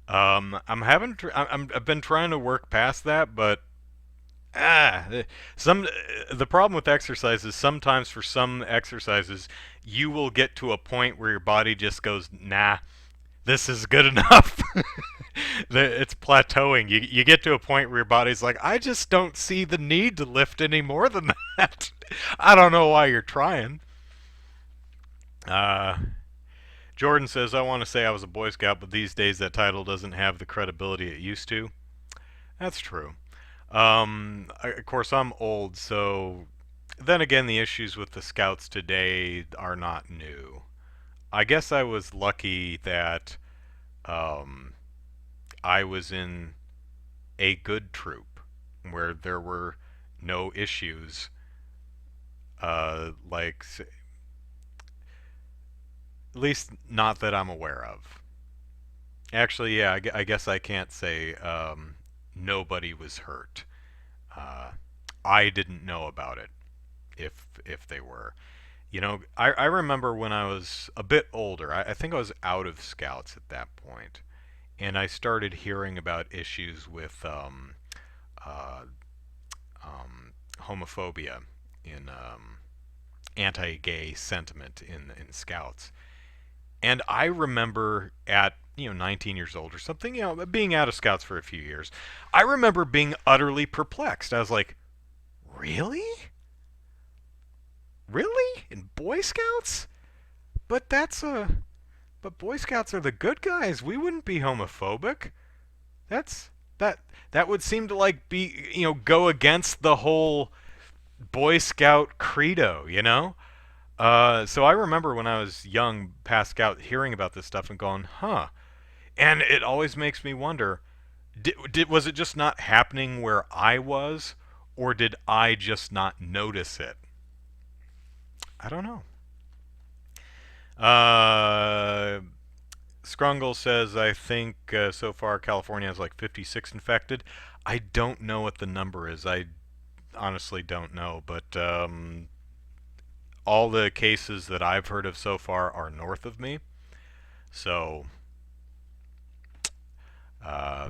A: I'm having I've been trying to work past that, but some the problem with exercise is sometimes for some exercises you will get to a point where your body just goes, nah, this is good enough. It's plateauing. You get to a point where your body's like, I just don't see the need to lift any more than that. I don't know why you're trying. Uh, Jordan says, I want to say I was a Boy Scout, but these days that title doesn't have the credibility it used to. That's true. Of course, I'm old, so then again, the issues with the Scouts today are not new. I guess I was lucky that um, I was in a good troop where there were no issues, like at least not that I'm aware of. Actually, yeah, I guess I can't say nobody was hurt. Uh, I didn't know about it if they were. I remember when I was a bit older, I think I was out of Scouts at that point, and I started hearing about issues with uh, homophobia in anti-gay sentiment in Scouts. And I remember at 19 years old or something, being out of Scouts for a few years, I remember being utterly perplexed. I was like, really? Really? In Boy Scouts? But that's a but Boy Scouts are the good guys. We wouldn't be homophobic. That's that would seem to like be, go against the whole Boy Scout credo. So I remember when I was young, past Scout, hearing about this stuff and going, huh. And it always makes me wonder, was it just not happening where I was, or did I just not notice it? I don't know. Uh, Scrungle says, I think so far California has like 56 infected. I don't know what the number is. I honestly don't know, but all the cases that I've heard of so far are north of me. So, uh,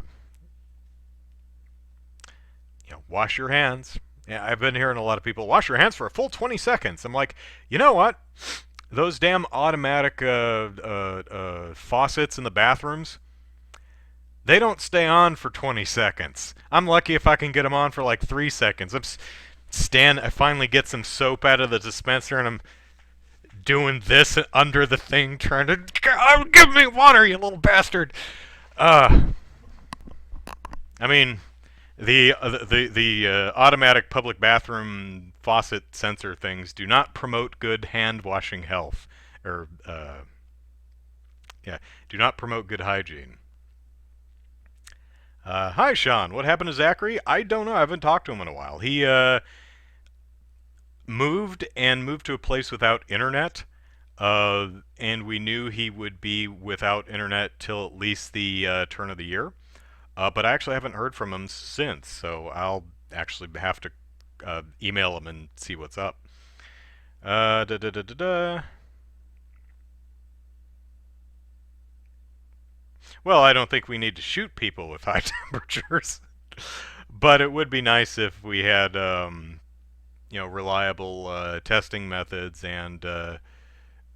A: wash your hands. Yeah, I've been hearing a lot of people wash your hands for a full 20 seconds. I'm like, you know what? Those damn automatic faucets in the bathrooms, they don't stay on for 20 seconds. I'm lucky if I can get them on for like 3 seconds. I finally get some soap out of the dispenser and I'm doing this under the thing, trying to give me water, you little bastard. Uh, I mean, the automatic public bathroom faucet sensor things do not promote good hand washing health, or yeah, do not promote good hygiene. Hi, Sean. What happened to Zachary? I don't know. I haven't talked to him in a while. He moved to a place without internet, and we knew he would be without internet till at least the turn of the year. But I actually haven't heard from him since, so I'll actually have to email him and see what's up. Da, da, da, da, da. Well, I don't think we need to shoot people with high temperatures, but it would be nice if we had, reliable testing methods and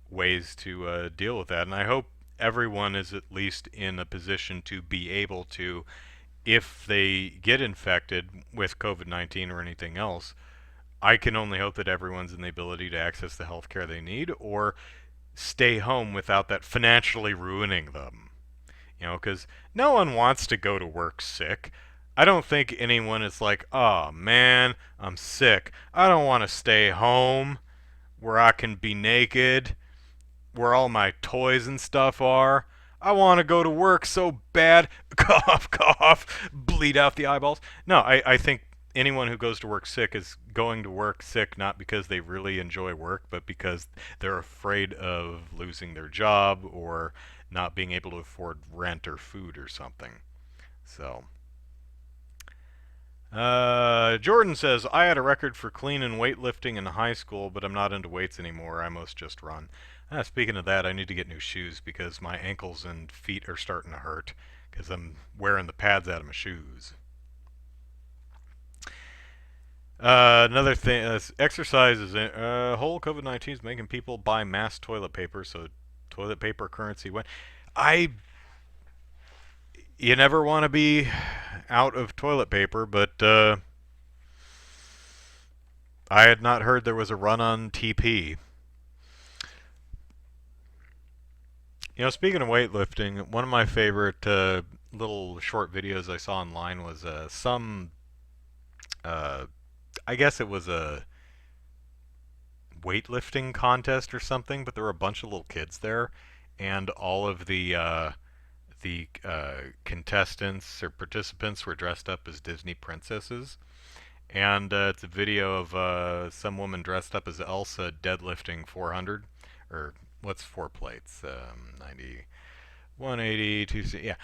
A: ways to deal with that. And I hope everyone is at least in a position to be able to, if they get infected with COVID-19 or anything else, I can only hope that everyone's in the ability to access the health care they need or stay home without that financially ruining them. Because no one wants to go to work sick. I don't think anyone is like, oh man, I'm sick. I don't want to stay home where I can be naked. where all my toys and stuff are. I want to go to work so bad. Cough, cough, bleed out the eyeballs. No, I think anyone who goes to work sick is going to work sick not because they really enjoy work, but because they're afraid of losing their job or not being able to afford rent or food or something. So, Jordan says, I had a record for clean and weightlifting in high school, but I'm not into weights anymore. I most just run. Speaking of that, I need to get new shoes because my ankles and feet are starting to hurt because I'm wearing the pads out of my shoes. Another thing, exercise is whole COVID-19 is making people buy mass toilet paper, so toilet paper currency went. I You never want to be out of toilet paper, but I had not heard there was a run on TP. Speaking of weightlifting, one of my favorite little short videos I saw online was uh, I guess it was a weightlifting contest or something, but there were a bunch of little kids there, and all of the contestants or participants were dressed up as Disney princesses. And it's a video of some woman dressed up as Elsa deadlifting 400, or what's 4 plates? 90, 180, 2, yeah,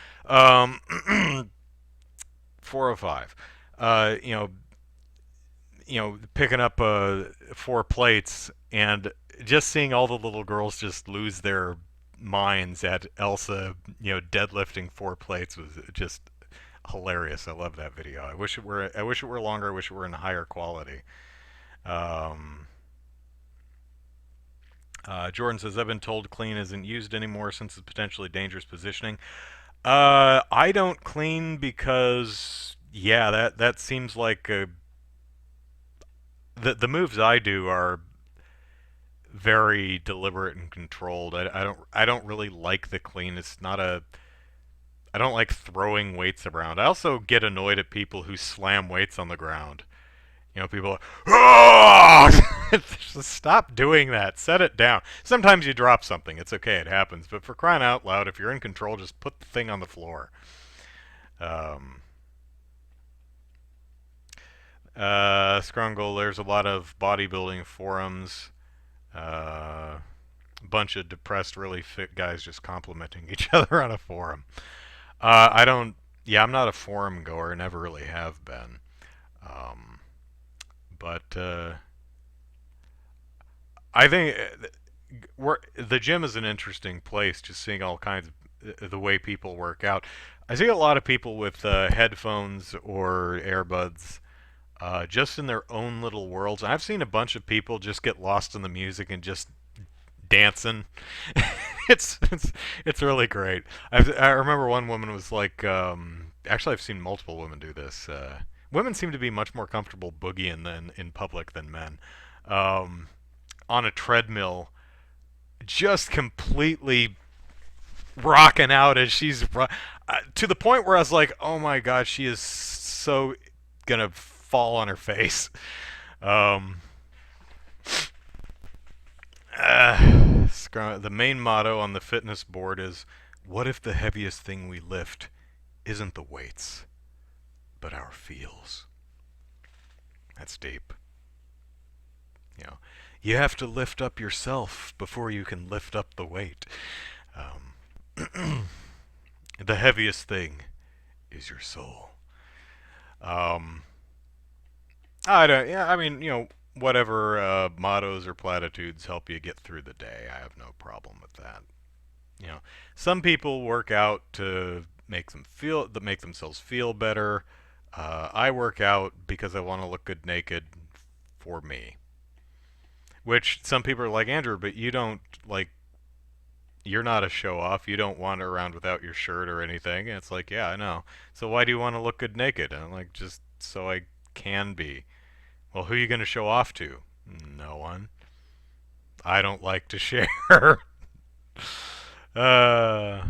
A: 405. Uh, you know, picking up 4 plates and just seeing all the little girls just lose their minds at Elsa, deadlifting 4 plates was just hilarious. I love that video. I wish it were. I wish it were longer. I wish it were in higher quality. Um, Jordan says, I've been told clean isn't used anymore since it's potentially dangerous positioning. I don't clean because, yeah, that seems like the moves I do are very deliberate and controlled. I don't really like the clean. It's not a I don't like throwing weights around. I also get annoyed at people who slam weights on the ground. People are, oh! Just stop doing that. Set it down. Sometimes you drop something. It's okay. It happens. But for crying out loud, if you're in control, just put the thing on the floor. Um, Scrungle, there's a lot of bodybuilding forums. A bunch of depressed, really fit guys just complimenting each other on a forum. I don't. Yeah, I'm not a forum goer. Never really have been. Um, but I think the gym is an interesting place. Just seeing all kinds of the way people work out. I see a lot of people with headphones or earbuds, just in their own little worlds. I've seen a bunch of people just get lost in the music and just dancing. It's really great. I remember one woman was like, actually, I've seen multiple women do this. Women seem to be much more comfortable boogieing than in public than men. Um, on a treadmill, just completely rocking out as to the point where I was like, oh my god, she is so gonna fall on her face. Um, the main motto on the fitness board is, what if the heaviest thing we lift isn't the weights, but our feels? That's deep. You know, you have to lift up yourself before you can lift up the weight. The heaviest thing is your soul. Um, I don't. Yeah, I mean, whatever mottos or platitudes help you get through the day. I have no problem with that. You know, some people work out to make themselves feel better. I work out because I want to look good naked for me. Which some people are like, Andrew, but you don't like. You're not a show off. You don't wander around without your shirt or anything. And it's like, yeah, I know. So why do you want to look good naked? And I'm like, just so I can be. Well, who are you going to show off to? No one. I don't like to share. uh,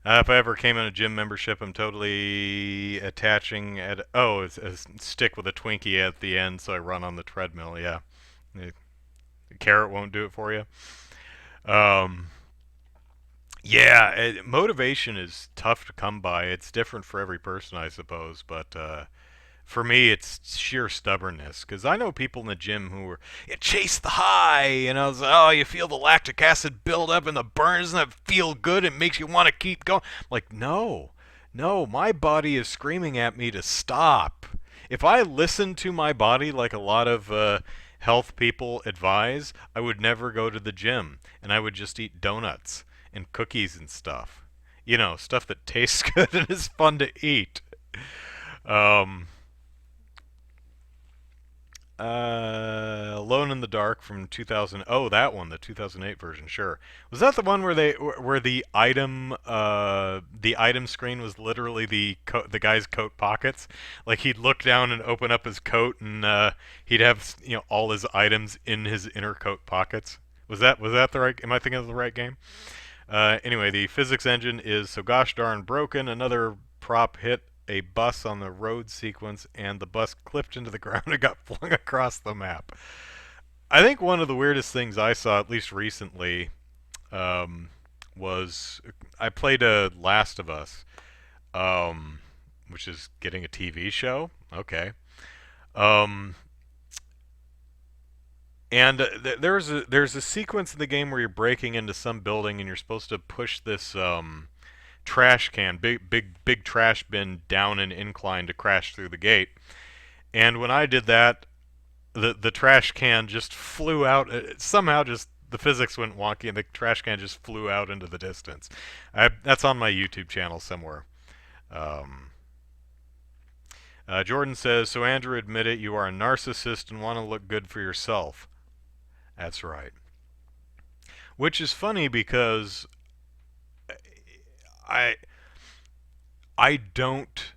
A: if I ever came in a gym membership, I'm totally attaching at it's a stick with a Twinkie at the end, so I run on the treadmill. Yeah, Carrot won't do it for you. Um, yeah, motivation is tough to come by. It's different for every person, I suppose, but for me, it's sheer stubbornness. Because I know people in the gym who are, you chase the high, it's like, oh, you feel the lactic acid build up and the burns, and that feel good. It makes you want to keep going. Like, no, no, my body is screaming at me to stop. If I listened to my body like a lot of health people advise, I would never go to the gym, and I would just eat donuts and cookies and stuff. Stuff that tastes good and is fun to eat. Um, Alone in the Dark from 2000. Oh, that one, the 2008 version. Sure. Was that the one where the item screen was literally the guy's coat pockets? Like he'd look down and open up his coat, and he'd have all his items in his inner coat pockets. Was that the right? Am I thinking of the right game? Anyway, the physics engine is so gosh darn broken. Another prop hit a bus on the road sequence, and the bus clipped into the ground and got flung across the map. I think one of the weirdest things I saw, at least recently, um, was I played a Last of Us, which is getting a TV show. Okay. Um, and there's a sequence in the game where you're breaking into some building and you're supposed to push this trash can, big trash bin down an incline to crash through the gate. And when I did that, the trash can just flew out. Somehow, just the physics went wonky, and the trash can just flew out into the distance. That's on my YouTube channel somewhere. Um, Jordan says, so Andrew, admit it, you are a narcissist and want to look good for yourself. That's right. Which is funny because I I don't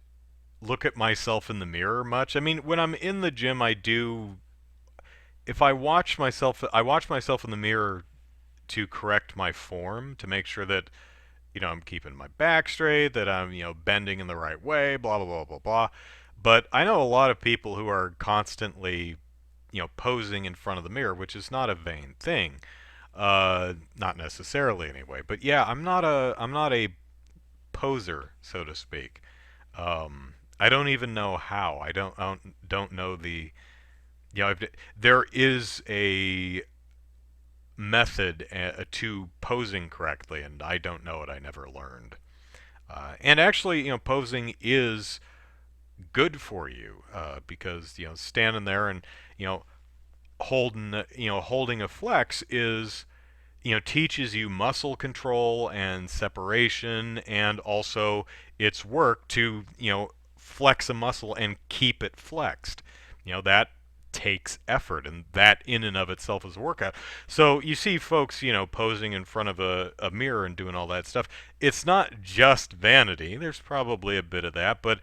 A: look at myself in the mirror much. I mean, when I'm in the gym, I do. If I watch myself in the mirror to correct my form, to make sure that I'm keeping my back straight, that I'm bending in the right way, blah blah blah blah blah. But I know a lot of people who are constantly posing in front of the mirror, which is not a vain thing. Not necessarily anyway. But yeah, I'm not a poser, so to speak. I don't even know how. I don't know the. There is a method to posing correctly, and I don't know it. I never learned. And actually, posing is good for you because standing there and you know holding a flex is teaches you muscle control and separation, and also it's work to flex a muscle and keep it flexed. That takes effort, and that in and of itself is a workout. So you see folks posing in front of a mirror and doing all that stuff. It's not just vanity. There's probably a bit of that, but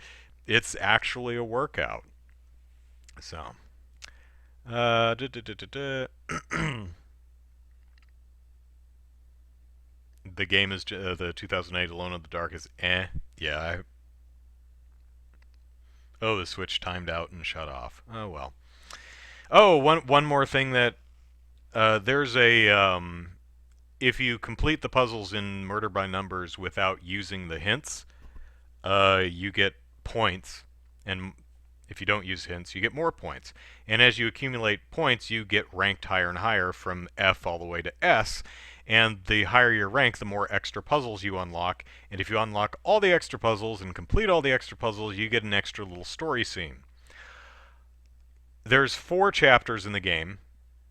A: it's actually a workout. So uh, duh, duh, duh, duh, duh. The game is the 2008 Alone in the Dark is eh. Yeah. Oh, the Switch timed out and shut off. Oh well. Oh, one more thing that there's a if you complete the puzzles in Murder by Numbers without using the hints, you get points, and if you don't use hints, you get more points. And as you accumulate points, you get ranked higher and higher from F all the way to S. And the higher your rank, the more extra puzzles you unlock. And if you unlock all the extra puzzles and complete all the extra puzzles, you get an extra little story scene. There's 4 chapters in the game,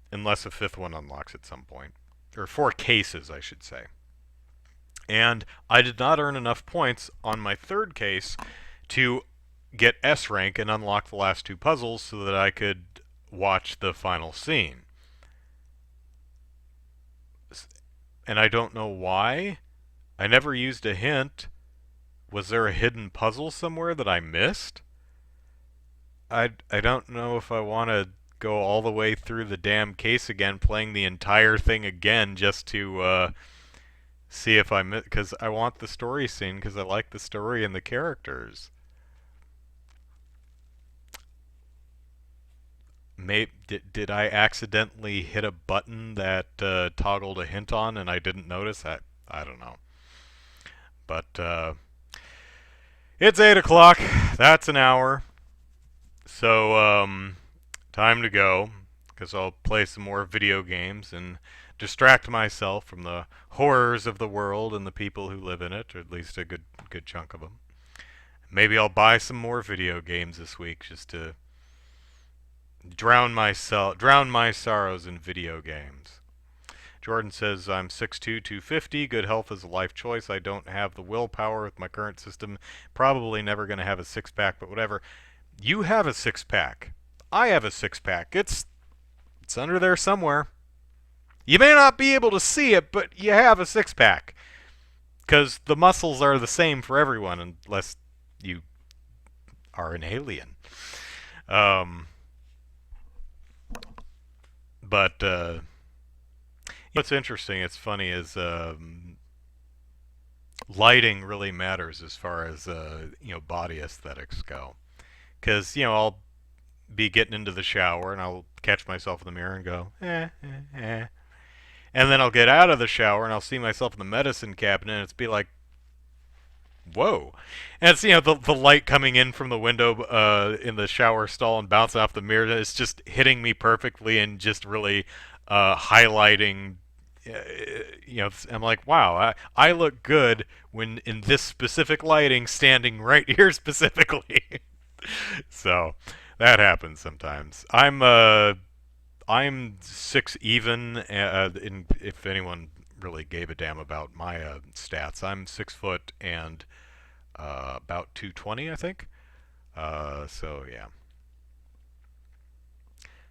A: unless a 5th one unlocks at some point. Or 4 cases, I should say. And I did not earn enough points on my 3rd case to get S rank and unlock the last 2 puzzles so that I could watch the final scene. And I don't know why. I never used a hint. Was there a hidden puzzle somewhere that I missed? I don't know if I want to go all the way through the damn case again, playing the entire thing again just to see if I miss, because I want the story scene, because I like the story and the characters. Did I accidentally hit a button that toggled a hint on and I didn't notice? I don't know. But it's 8 o'clock. That's an hour. So time to go, because I'll play some more video games and distract myself from the horrors of the world and the people who live in it, or at least a good chunk of them. Maybe I'll buy some more video games this week just to drown my sorrows in video games. Jordan says, I'm 6'2", 250. Good health is a life choice. I don't have the willpower with my current system. Probably never going to have a six-pack, but whatever. You have a six-pack. I have a six-pack. It's under there somewhere. You may not be able to see it, but you have a six-pack. Because the muscles are the same for everyone, unless you are an alien. But what's interesting, it's funny, is lighting really matters as far as body aesthetics go. Because I'll be getting into the shower and I'll catch myself in the mirror and go, and then I'll get out of the shower and I'll see myself in the medicine cabinet and it's be like, whoa. And it's the light coming in from the window in the shower stall and bouncing off the mirror. It's just hitting me perfectly and just really highlighting. I'm like, wow, I look good when in this specific lighting, standing right here specifically. So that happens sometimes. I'm 6 even. If anyone really gave a damn about my stats, I'm 6 foot and about 220, I think. So yeah.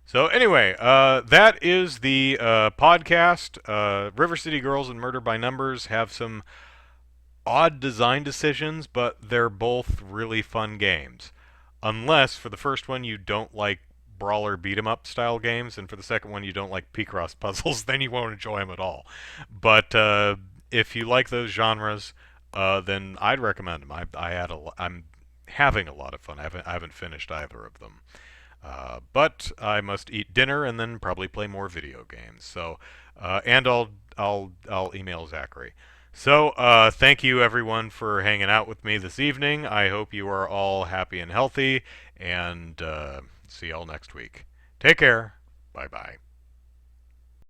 A: So anyway, that is the podcast. River City Girls and Murder by Numbers have some odd design decisions, but they're both really fun games. Unless for the first one you don't like brawler beat 'em up style games, and for the second one you don't like Picross puzzles, then you won't enjoy them at all. But if you like those genres, then I'd recommend them. I'm having a lot of fun. I haven't finished either of them. But I must eat dinner and then probably play more video games. So, and I'll email Zachary. So, thank you everyone for hanging out with me this evening. I hope you are all happy and healthy, and see y'all next week. Take care. Bye bye.